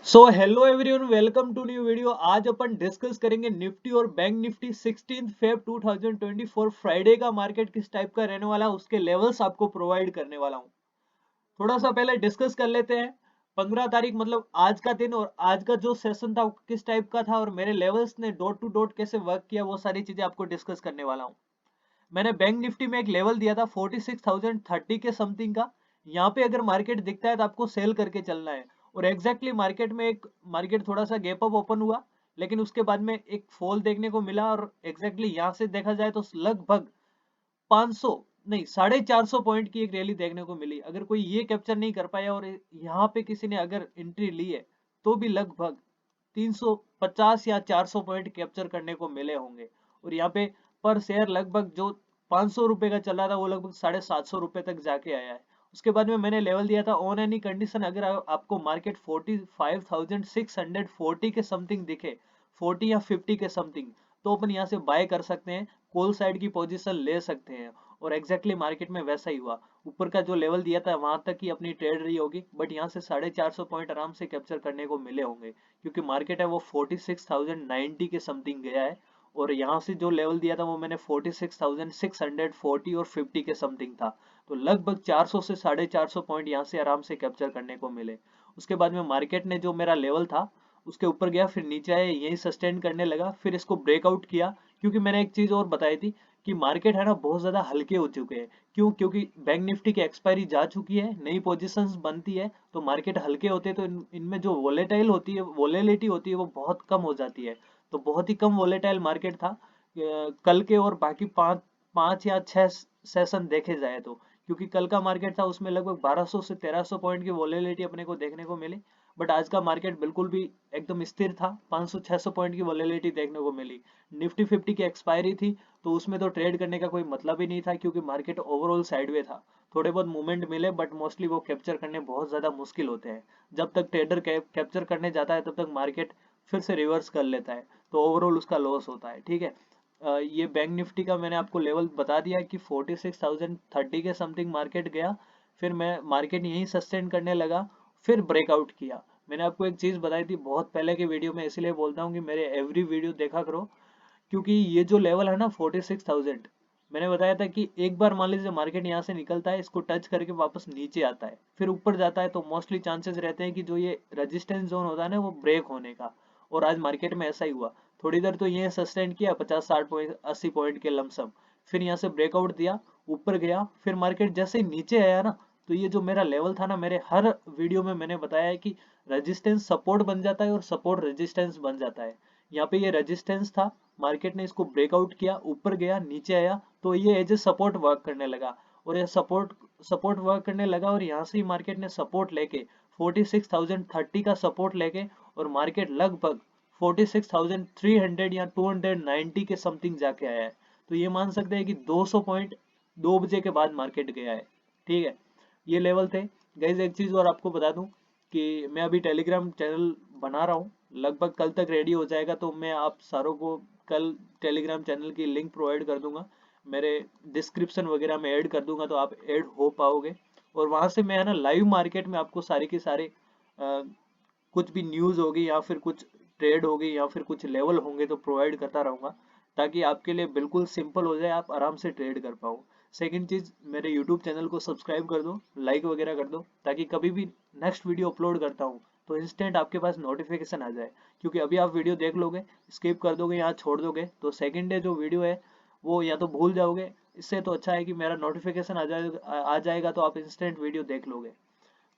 So hello everyone, welcome to new video. आज अपन discuss करेंगे निफ्टी और बैंक निफ्टी 16 फेब 2024 फ्राइडे का मार्केट किस टाइप का रहने वाला है, उसके लेवल्स आपको प्रोवाइड करने वाला हूं। थोड़ा सा पहले डिस्कस कर लेते हैं 15 तारीख मतलब आज का दिन और आज का जो सेशन था वो किस टाइप का था और मेरे लेवल्स ने डॉट टू डॉट कैसे वर्क किया, वो सारी चीजें आपको डिस्कस करने वाला हूँ। मैंने बैंक निफ्टी में एक लेवल दिया था 46,030 के समथिंग का। यहाँ पे अगर मार्केट दिखता है तो आपको सेल करके चलना है। और एग्जैक्टली मार्केट में एक मार्केट थोड़ा सा गैप अप ओपन हुआ, लेकिन उसके बाद में एक फॉल देखने को मिला और एग्जैक्टली यहाँ से देखा जाए तो लगभग 500 नहीं 450 पॉइंट की एक रैली देखने को मिली। अगर कोई ये कैप्चर नहीं कर पाया और यहाँ पे किसी ने अगर एंट्री ली है तो भी लगभग 350 या 400 पॉइंट कैप्चर करने को मिले होंगे। और यहाँ पे पर शेयर लगभग जो 500 रुपए का चल रहा था वो लगभग 750 रुपए तक जाके आया है। उसके बाद में मैंने लेवल दिया था ऑन एनी कंडीशन अगर आपको मार्केट 45,640 के समथिंग दिखे, 40 या 50 के समथिंग, तो अपन यहाँ से बाय कर सकते हैं, कॉल साइड की पोजीशन ले सकते हैं। और एग्जैक्टली मार्केट में वैसा ही हुआ। ऊपर का जो लेवल दिया था वहां तक ही अपनी ट्रेड रही होगी, बट यहाँ से 450 पॉइंट आराम से कैप्चर करने को मिले होंगे, क्योंकि मार्केट है वो 46,090 के समथिंग गया है। और यहाँ से जो लेवल दिया था वो मैंने 46,640 और 50 के समथिंग था। तो लगभग 400 से 450 पॉइंट यहाँ से आराम से कैप्चर करने को मिले। उसके बाद में मार्केट ने जो मेरा लेवल था उसके ऊपर गया, फिर नीचे आया, यही सस्टेन करने लगा, फिर इसको ब्रेकआउट किया। क्योंकि मैंने एक चीज और बताई थी कि मार्केट है ना बहुत ज्यादा हल्के हो चुके हैं। क्यों? क्योंकि बैंक निफ्टी की एक्सपायरी जा चुकी है, नई पोजीशंस बनती है, तो मार्केट हल्के होते हैं, तो इनमें जो वोलेटाइल होती है, वोलेलिटी होती है, वो बहुत कम हो जाती है। तो बहुत ही कम वोलेटाइल मार्केट था कल के और बाकी पांच पांच या छह सेशन देखे जाए तो। क्योंकि कल का मार्केट था उसमें लगभग 1200 से 1300 पॉइंट की वोलेलिटी अपने को देखने को मिली। बट आज का मार्केट बिल्कुल भी एकदम स्थिर था, 500-600 पॉइंट की वोलेलिटी देखने को मिली। निफ्टी 50 की एक्सपायरी थी, तो उसमें तो ट्रेड करने का कोई मतलब ही नहीं था, क्योंकि मार्केट ओवरऑल साइडवे था। थोड़े बहुत मूवमेंट मिले बट मोस्टली वो कैप्चर करने बहुत ज्यादा मुश्किल होते हैं। जब तक ट्रेडर कैप्चर करने जाता है तब तक मार्केट फिर से रिवर्स कर लेता है, तो ओवरऑल उसका लॉस होता है। ठीक है। ये बैंक निफ्टी का मैंने आपको लेवल बता दिया कि 46,030 के समथिंग मार्केट गया, फिर मैं मार्केट यहीं सस्टेन करने लगा, फिर ब्रेकआउट किया। मैंने आपको एक चीज बताई थी बहुत पहले के वीडियो में, इसलिए बोलता हूँ कि मेरे एवरी वीडियो देखा करो। क्योंकि ये जो लेवल है ना 46,000, मैंने बताया था कि एक बार मान लीजिए मार्केट यहाँ से निकलता है, इसको टच करके वापस नीचे आता है, फिर ऊपर जाता है, तो मोस्टली चांसेस रहते हैं कि जो ये रेजिस्टेंस जोन होता है ना वो ब्रेक होने का। और आज मार्केट में ऐसा ही हुआ। थोड़ी देर तो ये सस्टेन किया 50-60 पॉइंट 80 पॉइंट के लमसम, फिर यहाँ से ब्रेकआउट दिया, ऊपर गया, फिर मार्केट जैसे ही नीचे आया ना, तो ये जो मेरा लेवल था ना, मेरे हर वीडियो में मैंने बताया है कि रेजिस्टेंस सपोर्ट बन जाता है और सपोर्ट रेजिस्टेंस बन जाता है। यहाँ पे ये रेजिस्टेंस था, मार्केट ने इसको ब्रेकआउट किया, ऊपर गया, नीचे आया, तो ये एज ए सपोर्ट वर्क करने लगा। और ये सपोर्ट सपोर्ट वर्क करने लगा, और यहाँ से ही मार्केट ने सपोर्ट लेके 46,030 का सपोर्ट लेके और मार्केट लगभग 46,300 या 290 के समथिंग जाके आया है। तो ये मान सकते हैं कि 200 पॉइंट 2 बजे के बाद मार्केट गया है। ठीक है। ये लेवल थे। गाइस एक चीज और आपको बता दूं कि मैं अभी टेलीग्राम चैनल बना रहा हूँ, लगभग कल तक रेडी हो जाएगा, तो मैं आप सारों को कल टेलीग्राम चैनल की लिंक प्रोवाइड कर दूंगा, मेरे डिस्क्रिप्शन वगैरह में ऐड कर दूंगा, तो आप ऐड हो पाओगे। और वहां से मैं है ना लाइव मार्केट में आपको सारी की सारी कुछ भी न्यूज़ होगी या फिर कुछ ट्रेड होगी या फिर कुछ लेवल होंगे तो प्रोवाइड करता रहूंगा, ताकि आपके लिए बिल्कुल सिंपल हो जाए, आप आराम से ट्रेड कर पाओ। सेकंड चीज, मेरे यूट्यूब चैनल को सब्सक्राइब कर दो, लाइक वगैरह कर दो, ताकि कभी भी नेक्स्ट वीडियो अपलोड करता हूँ तो इंस्टेंट आपके पास नोटिफिकेशन आ जाए। क्योंकि अभी आप वीडियो देख लोगे, स्किप कर दोगे, यहाँ छोड़ दोगे, तो सेकंड डे जो वीडियो है वो या तो भूल जाओगे। इससे तो अच्छा है कि मेरा नोटिफिकेशन आ जाएगा तो आप इंस्टेंट वीडियो देख लोगे।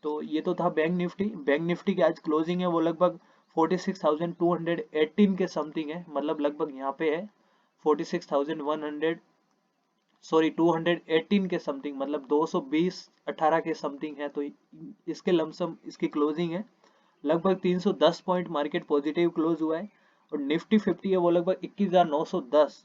तो ये तो था बैंक निफ्टी। बैंक निफ्टी की आज क्लोजिंग है वो लगभग 46,218 के समथिंग है, मतलब लगभग यहाँ पे है 46,100, सॉरी 218 के समथिंग, मतलब 220 18 के समथिंग है। तो इसके लमसम इसकी क्लोजिंग है लगभग 310 पॉइंट, मार्केट पॉजिटिव क्लोज हुआ है। और निफ्टी 50 है वो लगभग 21,910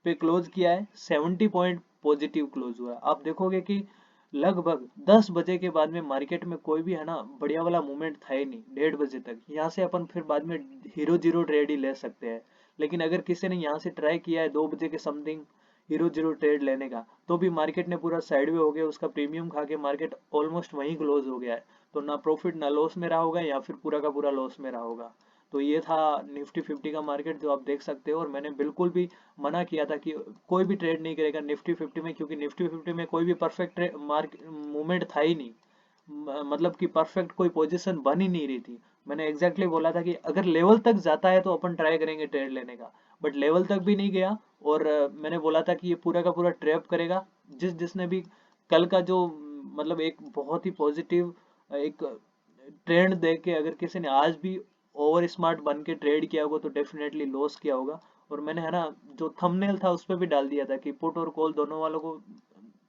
पे क्लोज किया है, 70 पॉइंट पॉजिटिव क्लोज हुआ है। आप देखोगे कि लगभग 10 बजे के बाद में मार्केट में कोई भी है ना बढ़िया वाला मूवमेंट था ही नहीं 1:30 तक। यहाँ से अपन फिर बाद में हीरो जीरो ट्रेड ही ले सकते हैं। लेकिन अगर किसी ने यहाँ से ट्राई किया है 2 बजे के समथिंग हीरो जीरो ट्रेड लेने का, तो भी मार्केट ने पूरा साइडवे हो गया, उसका प्रीमियम खा के मार्केट ऑलमोस्ट वहीं क्लोज हो गया है। तो ना प्रॉफिट ना लॉस में रहा होगा या फिर पूरा का पूरा लॉस में रहा होगा। तो ये था निफ्टी 50 का मार्केट जो आप देख सकते हो। और मैंने बिल्कुल भी मना किया था कि कोई भी ट्रेड नहीं करेगा निफ्टी 50 में, क्योंकि निफ्टी 50 में कोई भी परफेक्ट मार्केट मूवमेंट था ही नहीं। मतलब कि परफेक्ट कोई पोजीशन बन ही नहीं रही थी। मैंने एग्जैक्टली बोला था कि अगर लेवल तक जाता है तो अपन ट्राई करेंगे ट्रेड लेने का, बट लेवल तक भी नहीं गया। और मैंने बोला था कि ये पूरा का पूरा ट्रैप करेगा। जिसने भी कल का जो मतलब एक बहुत ही पॉजिटिव एक ट्रेंड देख के अगर किसी ने आज भी ओवर स्मार्ट बन के ट्रेड किया होगा तो डेफिनेटली लॉस किया होगा। और मैंने है ना जो थंबनेल था उस पर भी डाल दिया था कि पुट और कॉल दोनों वालों को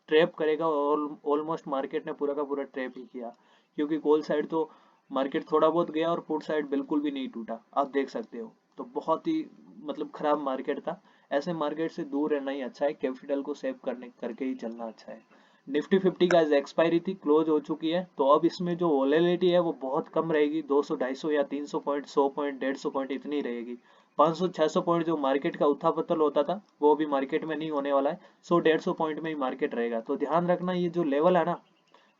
ट्रैप करेगा, और ऑलमोस्ट मार्केट ने पूरा का पूरा ट्रैप ही किया। क्योंकि कॉल साइड तो मार्केट थोड़ा बहुत गया और पुट साइड बिल्कुल भी नहीं टूटा, आप देख सकते हो। तो बहुत ही मतलब खराब मार्केट था। ऐसे मार्केट से दूर रहना ही अच्छा है, कैपिटल को सेव करने करके ही चलना अच्छा है। निफ्टी 50 का आज एक्सपायरी थी, क्लोज हो चुकी है, तो अब इसमें जो वोलेटिलिटी है वो बहुत कम रहेगी। 200 250 या 300 पॉइंट, 100 पॉइंट, 150 पॉइंट इतनी रहेगी। 500 600 पॉइंट जो मार्केट का उथल पुथल होता था वो अभी मार्केट में नहीं होने वाला है। 100 150 पॉइंट में ही मार्केट रहेगा। तो ध्यान रखना ये जो लेवल है ना,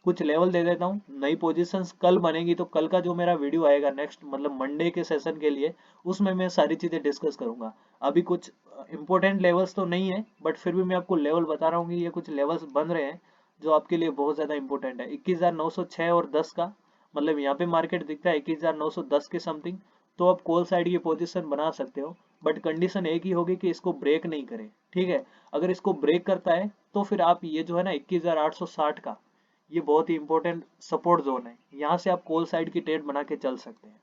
कुछ लेवल दे देता हूँ, नई पोजीशंस कल बनेगी तो कल का जो मेरा वीडियो आएगा नेक्स्ट मतलब मंडे के सेशन के लिए, उसमें मैं सारी चीजें डिस्कस करूंगा। अभी कुछ इंपॉर्टेंट लेवल्स तो नहीं है, बट फिर भी मैं आपको लेवल बता रहा हूँ कि ये कुछ लेवल्स बन रहे हैं जो आपके लिए बहुत ज्यादा इंपॉर्टेंट है। 21,906 और 10 का मतलब यहाँ पे मार्केट दिखता है 21,910 के समथिंग। तो आप कॉल साइड की पोजीशन बना सकते हो, बट कंडीशन एक ही होगी कि इसको ब्रेक नहीं करे, ठीक है। अगर इसको ब्रेक करता है तो फिर आप ये जो है ना 21,860 का, ये बहुत ही इंपॉर्टेंट सपोर्ट जोन है, यहाँ से आप कॉल साइड की ट्रेड बना के चल सकते हैं।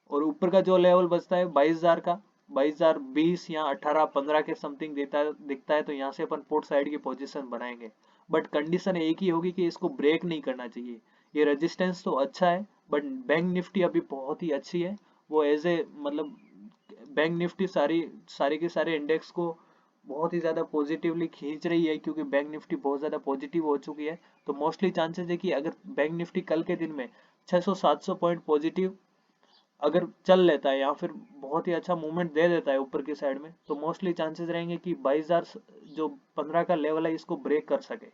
और ऊपर का जो लेवल बचता है 22,000 का, 22,020 या 18 15 के समथिंग दिखता है तो यहाँ से अपन पोर्ट साइड की पोजीशन बनाएंगे। बट कंडीशन एक ही होगी कि इसको ब्रेक नहीं करना चाहिए। ये रेजिस्टेंस तो अच्छा है, बट बैंक निफ्टी अभी बहुत ही अच्छी है। वो एज ए मतलब बैंक निफ्टी सारी सारे के सारे इंडेक्स को बहुत ही ज्यादा पॉजिटिवली खींच रही है, क्योंकि बैंक निफ्टी बहुत ज्यादा पॉजिटिव हो चुकी है। तो मोस्टली चांसेस है कि अगर बैंक निफ्टी कल के दिन में 600 700 पॉइंट पॉजिटिव अगर चल लेता है या फिर बहुत ही अच्छा मूवमेंट दे देता है ऊपर की साइड में, तो मोस्टली चांसेस रहेंगे कि 22,000 जो 15 का लेवल है इसको ब्रेक कर सके।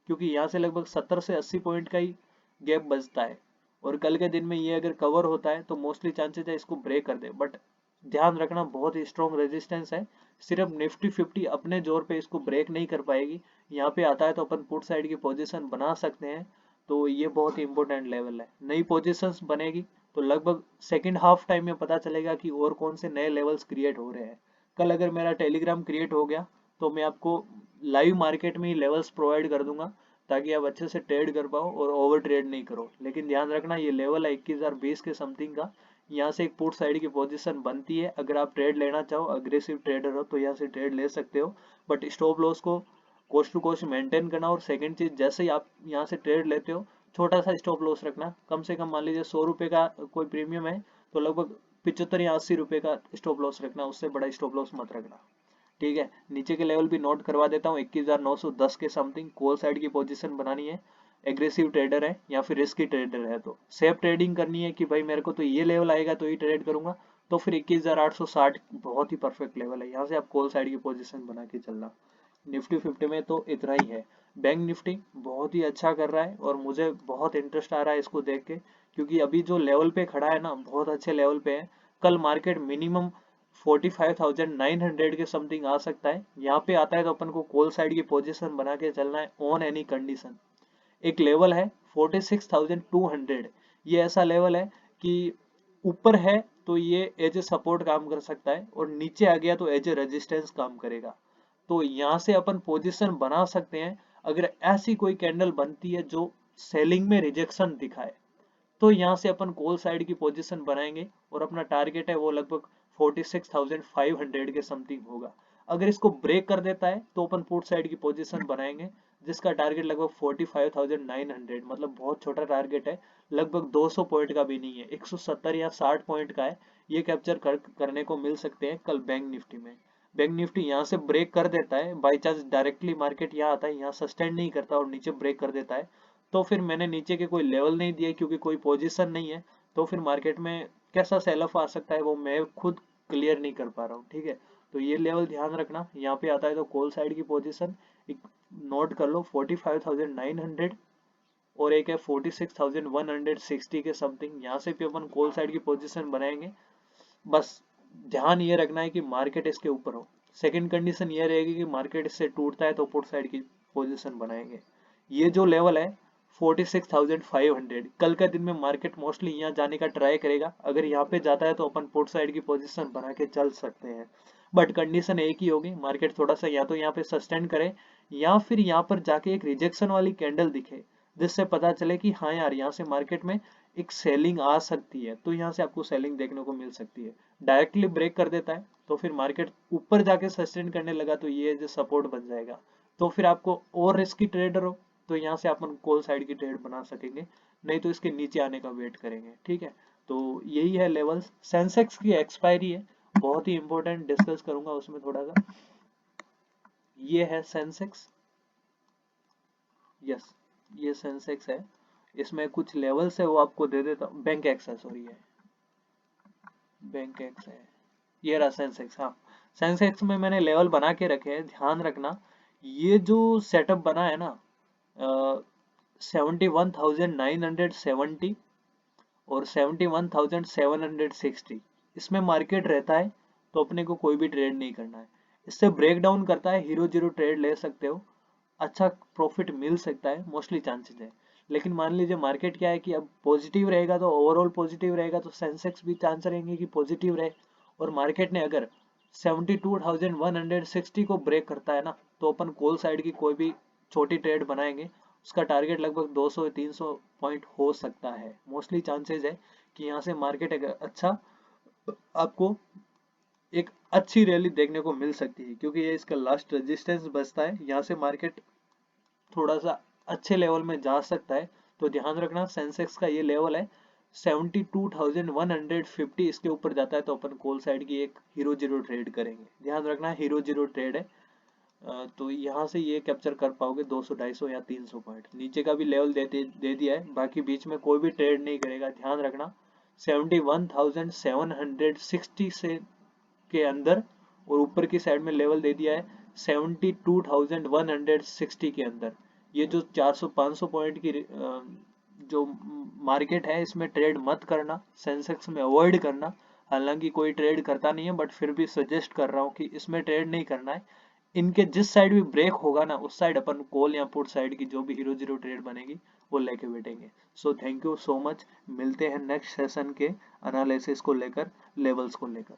क्योंकि यहाँ से लगभग 70 से 80 पॉइंट का ही गैप बचता है। और कल के दिन में ये अगर कवर होता है तो मोस्टली चांसेस है इसको ब्रेक कर दे। बट ध्यान रखना बहुत ही स्ट्रॉन्ग रेजिस्टेंस है। सिर्फ निफ्टी 50 अपने जोर पे इसको ब्रेक नहीं कर पाएगी। यहाँ पे आता है तो अपन पुट साइड की पोजीशन बना सकते हैं। तो ये बहुत ही इंपॉर्टेंट लेवल है। नई पोजीशंस बनेगी तो लगभग सेकंड हाफ टाइम में पता चलेगा कि और कौन से नए लेवल्स क्रिएट हो रहे हैं। कल अगर मेरा टेलीग्राम क्रिएट हो गया तो मैं आपको लाइव मार्केट में ही लेवल्स प्रोवाइड कर दूंगा, ताकि आप अच्छे से ट्रेड कर पाओ और ओवर ट्रेड नहीं करो। लेकिन ध्यान रखना ये लेवल है 21,020 के समथिंग का, यहाँ से एक पुट साइड की पोजीशन बनती है। अगर आप ट्रेड लेना चाहो, अग्रेसिव ट्रेडर हो तो यहाँ से ट्रेड ले सकते हो। बट स्टॉप लॉस को कोस्ट टू कोस्ट मेंटेन करना। और सेकंड चीज, जैसे ही आप यहाँ से ट्रेड लेते हो छोटा सा स्टॉप लॉस रखना। कम से कम मान लीजिए 100 रुपए का कोई प्रीमियम है तो लगभग 75 या 80 रुपए का स्टॉप लॉस रखना, उससे बड़ा स्टॉप लॉस मत रखना, ठीक है। नीचे के लेवल भी नोट करवा देता हूँ, 21,910 के समथिंग कॉल साइड की पोजीशन बनानी है। एग्रेसिव ट्रेडर है या फिर रिस्की ट्रेडर है तो सेफ ट्रेडिंग करनी है कि भाई मेरे को तो ये लेवल आएगा तो ही ट्रेड करूंगा, तो फिर 21,860 बहुत ही परफेक्ट लेवल है, यहाँ से आप कॉल साइड की पोजीशन बना के चलना। निफ्टी 50 में तो इतना ही है। बैंक निफ्टी बहुत ही अच्छा कर रहा है और मुझे बहुत इंटरेस्ट आ रहा है इसको देख के, क्योंकि अभी जो लेवल पे खड़ा है ना बहुत अच्छे लेवल पे है। कल मार्केट मिनिमम 45,900 के समथिंग आ सकता है। यहाँ पे आता है तो अपन को कॉल साइड की पोजीशन बना के चलना है ऑन एनी कंडीशन। एक लेवल है 46,200, ये ऐसा लेवल है कि ऊपर है तो ये एज ए सपोर्ट काम कर सकता है, और नीचे आ गया तो एज ए रेजिस्टेंस काम करेगा। तो यहाँ से अपन पोजीशन बना सकते हैं। अगर ऐसी कोई कैंडल बनती है जो सेलिंग में रिजेक्शन दिखाए तो यहाँ से अपन कॉल साइड की पोजीशन बनाएंगे, और अपना टारगेट है वो लगभग 46,500 के समथिंग होगा। अगर इसको ब्रेक कर देता है तो अपन पुट साइड की पोजीशन बनाएंगे, जिसका टारगेट लगभग 45,900, मतलब बहुत छोटा टारगेट है, लगभग 200 पॉइंट का भी नहीं है, 170 या 60 पॉइंट का है। ये कैप्चर करने को मिल सकते हैं कल बैंक निफ्टी में। बैंक निफ्टी यहाँ से ब्रेक कर देता है, बाई चांस डायरेक्टली मार्केट यहाँ आता है, यहाँ सस्टेन नहीं करता और नीचे ब्रेक कर देता है, तो फिर मैंने नीचे के कोई लेवल नहीं दिए क्योंकि कोई पोजीशन नहीं है। तो फिर मार्केट में कैसा सेल ऑफ आ सकता है वो मैं खुद क्लियर नहीं कर पा रहा हूँ, ठीक है। तो ये लेवल ध्यान रखना, यहाँ पे आता है तो कॉल साइड की पोजीशन एक नोट कर लो 45,900, और एक है 46,160 के समथिंग, यहाँ से भी अपन कॉल साइड की पोजीशन बनाएंगे। बस ध्यान ये रखना है कि मार्केट इसके ऊपर हो। सेकंड कंडीशन ये रहेगी कि मार्केट इससे टूटता है तो पुट साइड की पोजीशन बनाएंगे। ये जो लेवल है 46,500, कल का दिन में मार्केट मोस्टली यहाँ जाने का ट्राई करेगा। अगर यहाँ पे जाता है तो अपन पुट साइड की पोजीशन बना के चल सकते हैं, बट कंडीशन एक ही होगी, मार्केट थोड़ा सा या तो यहाँ पे सस्टेन करे या फिर यहाँ पर जाके एक रिजेक्शन वाली कैंडल दिखे, जिससे पता चले कि हाँ यार यहाँ से मार्केट में एक सेलिंग आ सकती है, तो यहाँ से आपको सेलिंग देखने को मिल सकती है। डायरेक्टली ब्रेक कर देता है तो फिर मार्केट ऊपर जाके सस्टेन करने लगा तो ये जो सपोर्ट बन जाएगा, तो फिर आपको और रिस्की ट्रेडर हो तो यहाँ से अपन कॉल साइड की ट्रेड बना सकेंगे, नहीं तो इसके नीचे आने का वेट करेंगे। ठीक है, तो यही है लेवल्स। सेंसेक्स की एक्सपायरी है, बहुत ही इंपॉर्टेंट, डिस्कस करूंगा उसमें थोड़ा सा। ये है सेंसेक्स, यस ये सेंसेक्स है, इसमें कुछ लेवल्स है वो आपको दे देता हूँ। बैंक एक्स है, सॉरी है बैंक एक्स है, ये रहा सेंसेक्स। हाँ, सेंसेक्स में मैंने लेवल बना के रखे हैं, ध्यान रखना। ये जो सेटअप बना है ना 71,970 और 71,760, इसमें मार्केट रहता है तो अपने को कोई भी ट्रेड नहीं करना है। इससे ब्रेक डाउन करता है, हीरो जीरो ट्रेड ले सकते हो, अच्छा प्रॉफिट मिल सकता है, मोस्टली चांसेस है। लेकिन मान लीजिए मार्केट क्या है कि अब पॉजिटिव रहेगा तो ओवरऑल पॉजिटिव रहेगा, तो सेंसेक्स भी चांस रहेंगे कि पॉजिटिव रहे। और मार्केट ने अगर 72,160 को ब्रेक करता है ना, तो अपन कॉल साइड की कोई भी छोटी ट्रेड बनाएंगे, उसका टारगेट लगभग 200 या 300 पॉइंट हो सकता है। मोस्टली चांसेस है कि यहाँ से मार्केट अच्छा आपको एक अच्छी रैली देखने को मिल सकती है, क्योंकि ये इसका लास्ट रेजिस्टेंस बचता है, यहाँ से मार्केट थोड़ा सा अच्छे लेवल में जा सकता है। तो ध्यान रखना सेंसेक्स का ये लेवल है 72,150, इसके ऊपर जाता है तो अपन कॉल साइड की एक हीरो जीरो ट्रेड करेंगे। ध्यान रखना हीरो जीरो ट्रेड है। तो यहाँ से ये कैप्चर कर पाओगे 200 250 या 300 पॉइंट। नीचे का भी लेवल दे दिया है, बाकी बीच में कोई भी ट्रेड नहीं करेगा। ध्यान रखना 71,760 से के अंदर, और ऊपर की साइड में लेवल दे दिया है 72,160 के अंदर। ये जो 400-500 पॉइंट की जो मार्केट है, इसमें ट्रेड मत करना, सेंसेक्स में अवॉइड करना। हालांकि कोई ट्रेड करता नहीं है, बट फिर भी सजेस्ट कर रहा हूँ कि इसमें ट्रेड नहीं करना है। इनके जिस साइड भी ब्रेक होगा ना, उस साइड अपन कॉल या पुट साइड की जो भी हीरो जीरो ट्रेड बनेगी वो लेके बैठेंगे। So thank you so much, मिलते हैं नेक्स्ट सेशन के एनालिसिस को लेकर, लेवल्स को लेकर।